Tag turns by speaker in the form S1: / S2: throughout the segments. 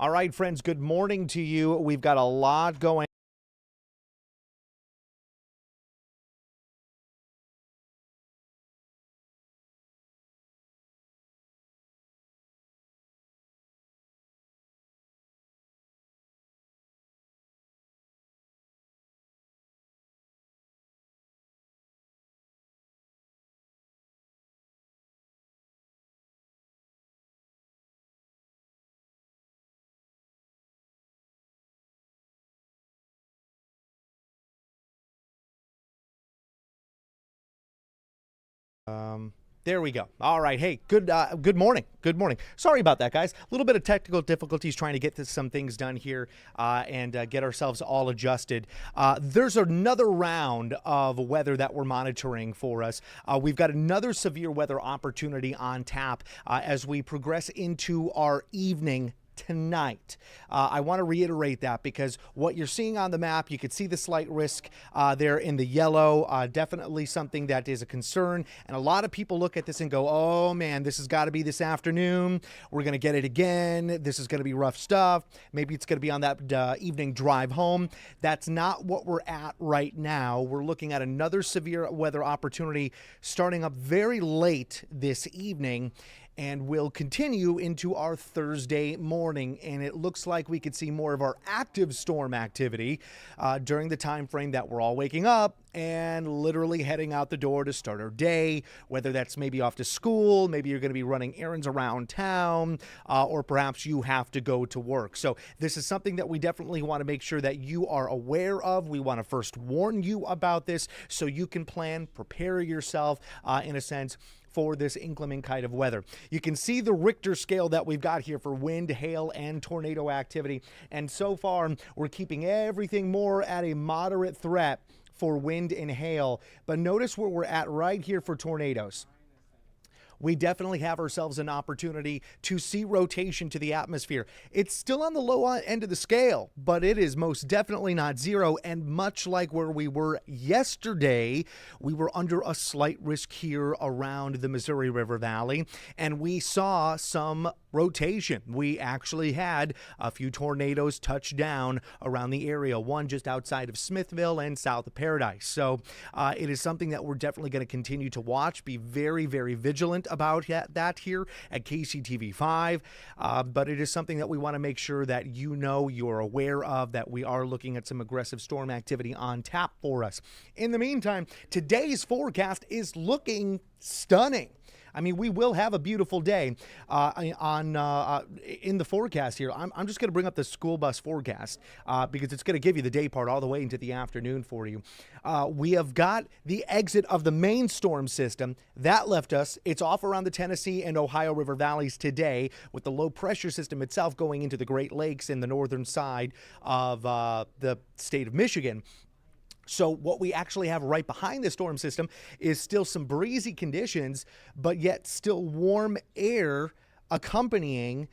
S1: All right, friends, good morning to you. We've got a lot going. There we go. All right. Hey, good morning. Good morning. Sorry about that, guys. A little bit of technical difficulties trying to get some things done here and get ourselves all adjusted. There's another round of weather that we're monitoring for us. We've got another severe weather opportunity on tap as we progress into our evening tonight. I want to reiterate that because what you're seeing on the map, you could see the slight risk there in the yellow, definitely something that is a concern. And a lot of people look at this and go, oh man, this has got to be this afternoon. We're going to get it again. This is going to be rough stuff. Maybe it's going to be on that evening drive home. That's not what we're at right now. We're looking at another severe weather opportunity starting up very late this evening and will continue into our Thursday morning. And it looks like we could see more of our active storm activity during the time frame that we're all waking up and literally heading out the door to start our day, whether that's maybe off to school, maybe you're going to be running errands around town, or perhaps you have to go to work. So this is something that we definitely want to make sure that you are aware of. We want to first warn you about this so you can plan, prepare yourself in a sense for this inclement kind of weather. You can see the Richter scale that we've got here for wind, hail, and tornado activity. And so far, we're keeping everything more at a moderate threat for wind and hail. But notice where we're at right here for tornadoes. We definitely have ourselves an opportunity to see rotation to the atmosphere. It's still on the low end of the scale, but it is most definitely not zero. And much like where we were yesterday, we were under a slight risk here around the Missouri River Valley, and we saw some rotation. We actually had a few tornadoes touch down around the area, one just outside of Smithville and south of Paradise. So it is something that we're definitely going to continue to watch, be very, very vigilant about that here at KCTV5. But it is something that we want to make sure that you're aware of, that we are looking at some aggressive storm activity on tap for us. In the meantime, today's forecast is looking stunning. I mean, we will have a beautiful day in the forecast here. I'm just going to bring up the school bus forecast because it's going to give you the day part all the way into the afternoon for you. We have got the exit of the main storm system. That left us. It's off around the Tennessee and Ohio River valleys today, with the low pressure system itself going into the Great Lakes in the northern side of the state of Michigan. So what we actually have right behind the storm system is still some breezy conditions, but yet still warm air accompanying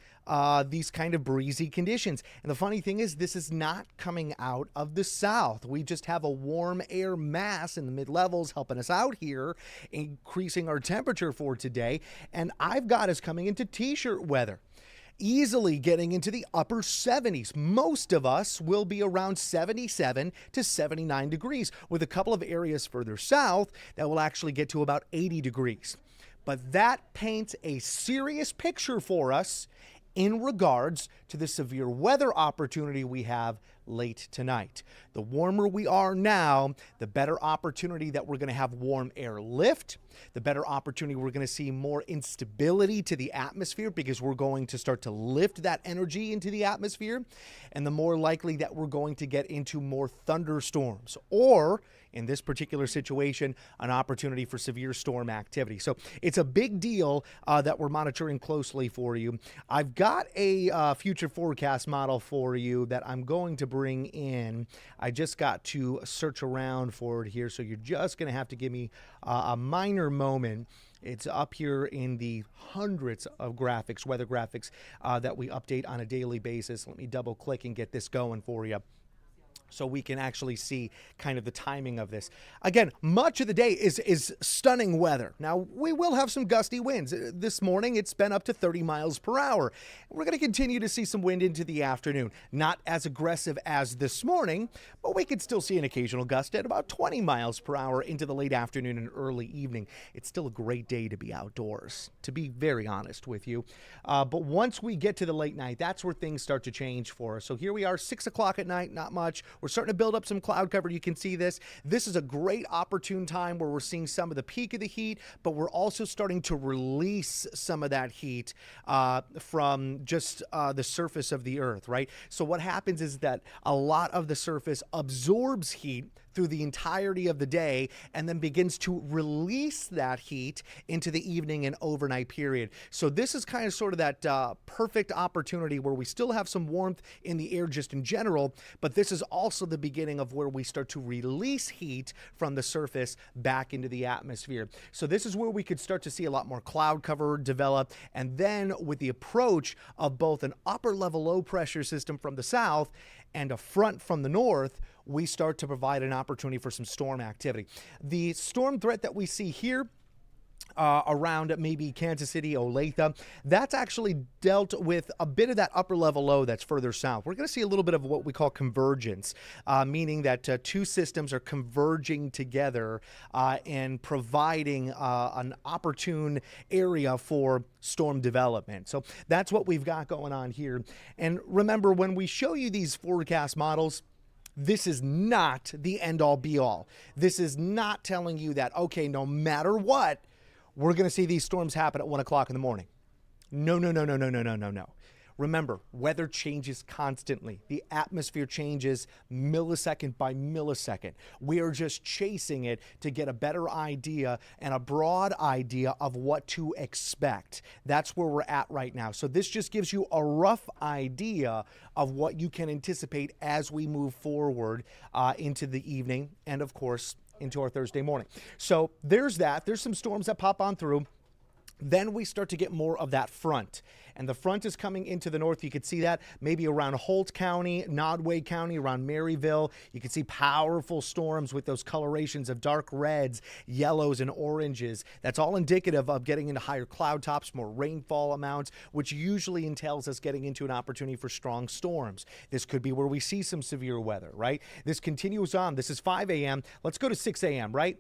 S1: these kind of breezy conditions. And the funny thing is, this is not coming out of the south. We just have a warm air mass in the mid-levels helping us out here, increasing our temperature for today. And I've got us coming into t-shirt weather, easily getting into the upper 70s. Most of us will be around 77 to 79 degrees, with a couple of areas further south that will actually get to about 80 degrees. But that paints a serious picture for us in regards to the severe weather opportunity we have late tonight. The warmer we are now, the better opportunity that we're going to have warm air lift, the better opportunity we're going to see more instability to the atmosphere because we're going to start to lift that energy into the atmosphere, and the more likely that we're going to get into more thunderstorms, or in this particular situation, an opportunity for severe storm activity. So it's a big deal that we're monitoring closely for you. I've got a future forecast model for you that I'm going to bring in. I just got to search around for it here, so you're just going to have to give me a minor moment. It's up here in the hundreds of graphics, weather graphics that we update on a daily basis. Let me double click and get this going for you. so we can actually see kind of the timing of this. Again, much of the day is stunning weather. Now, we will have some gusty winds. This morning, it's been up to 30 miles per hour. We're going to continue to see some wind into the afternoon. Not as aggressive as this morning, but we could still see an occasional gust at about 20 miles per hour into the late afternoon and early evening. It's still a great day to be outdoors, to be very honest with you. But once we get to the late night, that's where things start to change for us. So here we are, 6 o'clock at night, not much. We're starting to build up some cloud cover. You can see this. This is a great opportune time where we're seeing some of the peak of the heat, but we're also starting to release some of that heat from just the surface of the earth, right? So what happens is that a lot of the surface absorbs heat through the entirety of the day and then begins to release that heat into the evening and overnight period. So this is kind of sort of that perfect opportunity where we still have some warmth in the air just in general, but this is also the beginning of where we start to release heat from the surface back into the atmosphere. So this is where we could start to see a lot more cloud cover develop, and then with the approach of both an upper level low pressure system from the south and a front from the north, we start to provide an opportunity for some storm activity. The storm threat that we see here around maybe Kansas City, Olathe, that's actually dealt with a bit of that upper level low that's further south. We're going to see a little bit of what we call convergence, meaning that two systems are converging together and providing an opportune area for storm development. So that's what we've got going on here. And remember, when we show you these forecast models, this is not the end-all be-all. This is not telling you that, okay, no matter what, we're going to see these storms happen at 1 o'clock in the morning. No. Remember, weather changes constantly. The atmosphere changes millisecond by millisecond. We are just chasing it to get a better idea and a broad idea of what to expect. That's where we're at right now. So this just gives you a rough idea of what you can anticipate as we move forward into the evening and, of course, into our Thursday morning. So there's that. There's some storms that pop on through. Then we start to get more of that front. And the front is coming into the north. You could see that maybe around Holt County, Nodway County, around Maryville. You can see powerful storms with those colorations of dark reds, yellows, and oranges. That's all indicative of getting into higher cloud tops, more rainfall amounts, which usually entails us getting into an opportunity for strong storms. This could be where we see some severe weather, right? This continues on. This is 5 a.m. Let's go to 6 a.m., right?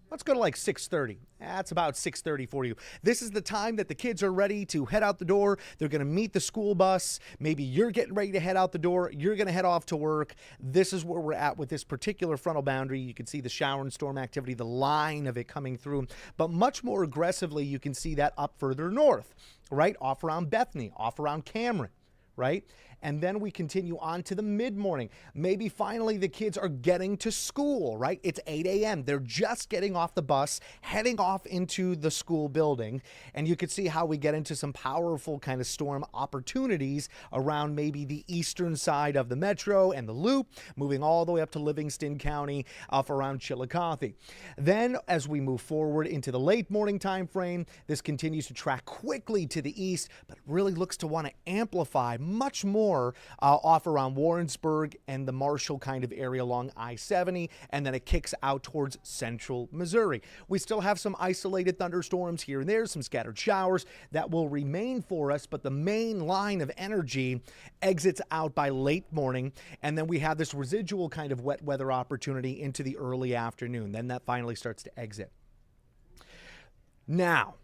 S1: Let's go to like 6:30. That's about 6:30 for you. This is the time that the kids are ready to head out the door. They're going to meet the school bus. Maybe you're getting ready to head out the door. You're going to head off to work. This is where we're at with this particular frontal boundary. You can see the shower and storm activity, the line of it coming through. But much more aggressively, you can see that up further north, right? Off around Bethany, off around Cameron, right? And then we continue on to the mid-morning. Maybe finally the kids are getting to school, right? It's 8 a.m. They're just getting off the bus, heading off into the school building. And you can see how we get into some powerful kind of storm opportunities around maybe the eastern side of the metro and the loop, moving all the way up to Livingston County, off around Chillicothe. Then as we move forward into the late morning time frame, this continues to track quickly to the east, but really looks to want to amplify much more off around Warrensburg and the Marshall kind of area along I-70, and then it kicks out towards central Missouri. We still have some isolated thunderstorms here and there, some scattered showers that will remain for us, but the main line of energy exits out by late morning, and then we have this residual kind of wet weather opportunity into the early afternoon. Then that finally starts to exit. Now,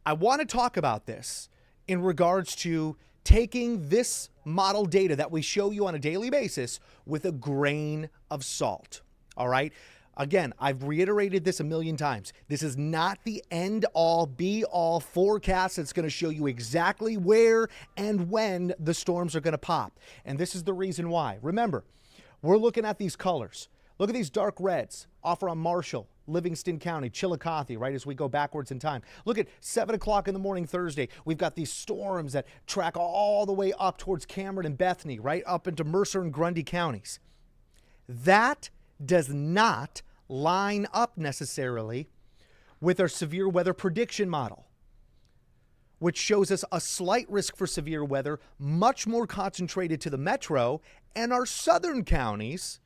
S1: I want to talk about this in regards to taking this model data that we show you on a daily basis with a grain of salt, all right? Again, I've reiterated this a million times. This is not the end-all, be-all forecast that's going to show you exactly where and when the storms are going to pop. And this is the reason why. Remember, we're looking at these colors. Look at these dark reds off around Marshall, Livingston County, Chillicothe, right, as we go backwards in time. Look at 7 o'clock in the morning Thursday. We've got these storms that track all the way up towards Cameron and Bethany, right, up into Mercer and Grundy counties. That does not line up necessarily with our severe weather prediction model, which shows us a slight risk for severe weather, much more concentrated to the metro and our southern counties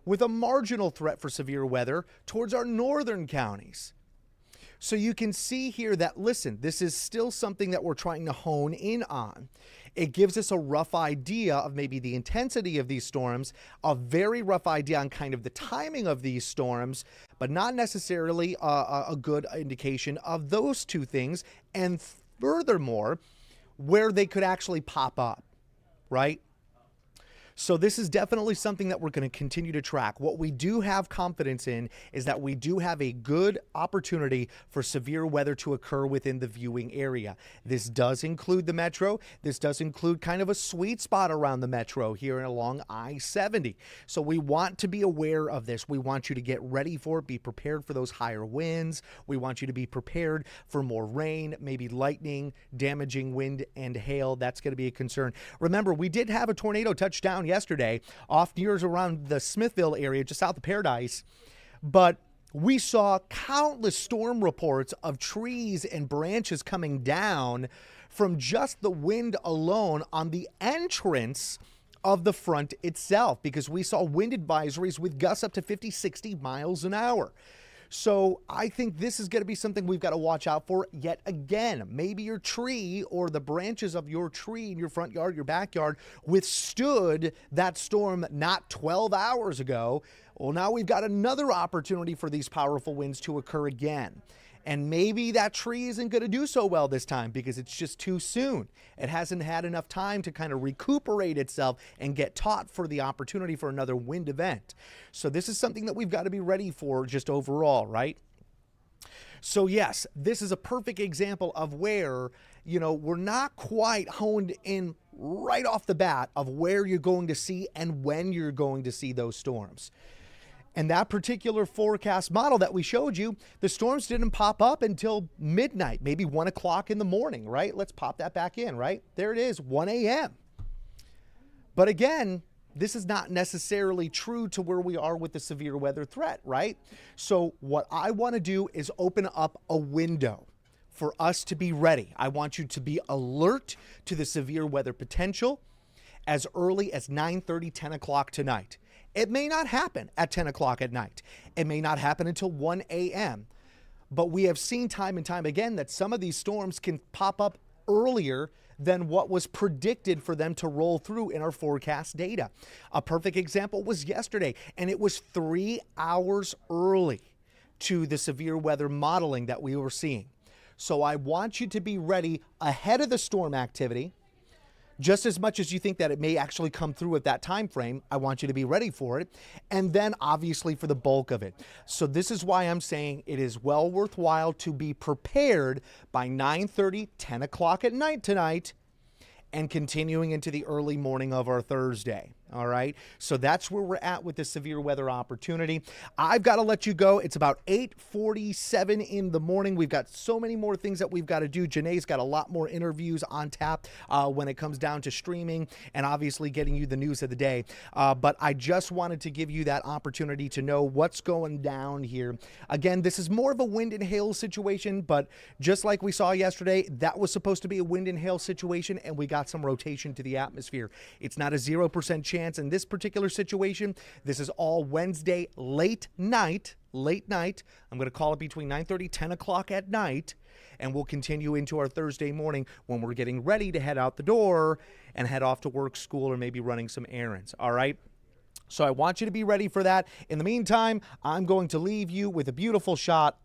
S1: with a marginal threat for severe weather towards our northern counties. So you can see here that, listen, this is still something that we're trying to hone in on. It gives us a rough idea of maybe the intensity of these storms, a very rough idea on kind of the timing of these storms, but not necessarily a good indication of those two things. And furthermore, where they could actually pop up, right? So this is definitely something that we're going to continue to track. What we do have confidence in is that we do have a good opportunity for severe weather to occur within the viewing area. This does include the metro. This does include kind of a sweet spot around the metro here along I-70. So we want to be aware of this. We want you to get ready for it, be prepared for those higher winds. We want you to be prepared for more rain, maybe lightning, damaging wind and hail. That's going to be a concern. Remember, we did have a tornado touchdown yesterday off near around the Smithville area, just south of Paradise. But we saw countless storm reports of trees and branches coming down from just the wind alone on the entrance of the front itself, because we saw wind advisories with gusts up to 50, 60 miles an hour. So I think this is going to be something we've got to watch out for yet again. Maybe your tree or the branches of your tree in your front yard, your backyard, withstood that storm not 12 hours ago. Well, now we've got another opportunity for these powerful winds to occur again. And maybe that tree isn't going to do so well this time because it's just too soon. It hasn't had enough time to kind of recuperate itself and get taut for the opportunity for another wind event. So this is something that we've got to be ready for just overall, right? So yes, this is a perfect example of where, we're not quite honed in right off the bat of where you're going to see and when you're going to see those storms. And that particular forecast model that we showed you, the storms didn't pop up until midnight, maybe 1 o'clock in the morning, right? Let's pop that back in, right? There it is, 1 a.m. But again, this is not necessarily true to where we are with the severe weather threat, right? So what I want to do is open up a window for us to be ready. I want you to be alert to the severe weather potential as early as 9:30, 10 o'clock tonight. It may not happen at 10 o'clock at night. It may not happen until 1 a.m. But we have seen time and time again that some of these storms can pop up earlier than what was predicted for them to roll through in our forecast data. A perfect example was yesterday, and it was 3 hours early to the severe weather modeling that we were seeing. So I want you to be ready ahead of the storm activity. Just as much as you think that it may actually come through at that time frame, I want you to be ready for it. And then obviously for the bulk of it. So this is why I'm saying it is well worthwhile to be prepared by 9:30, 10 o'clock at night tonight, and continuing into the early morning of our Thursday. All right. So that's where we're at with the severe weather opportunity. I've got to let you go. It's about 8:47 in the morning. We've got so many more things that we've got to do. Janae's got a lot more interviews on tap when it comes down to streaming and obviously getting you the news of the day. But I just wanted to give you that opportunity to know what's going down here. Again, this is more of a wind and hail situation, but just like we saw yesterday, that was supposed to be a wind and hail situation, and we got some rotation to the atmosphere. It's not a 0% chance in this particular situation. This is all Wednesday late night. I'm going to call it between 9:30, 10 o'clock at night, and we'll continue into our Thursday morning when we're getting ready to head out the door and head off to work, school, or maybe running some errands. All right. So I want you to be ready for that. In the meantime, I'm going to leave you with a beautiful shot